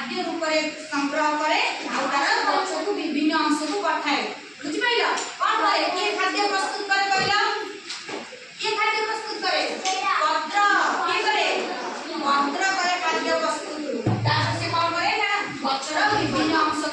संग्रह करे गछ को विभिन्न अंश को पठाए बुझि पाइल कोन करे के खाद्य प्रस्तुत करे कहला के खाद्य प्रस्तुत करे पत्र के करे पत्र करे खाद्य प्रस्तुत ता से कोन करे ना गछर विभिन्न अंश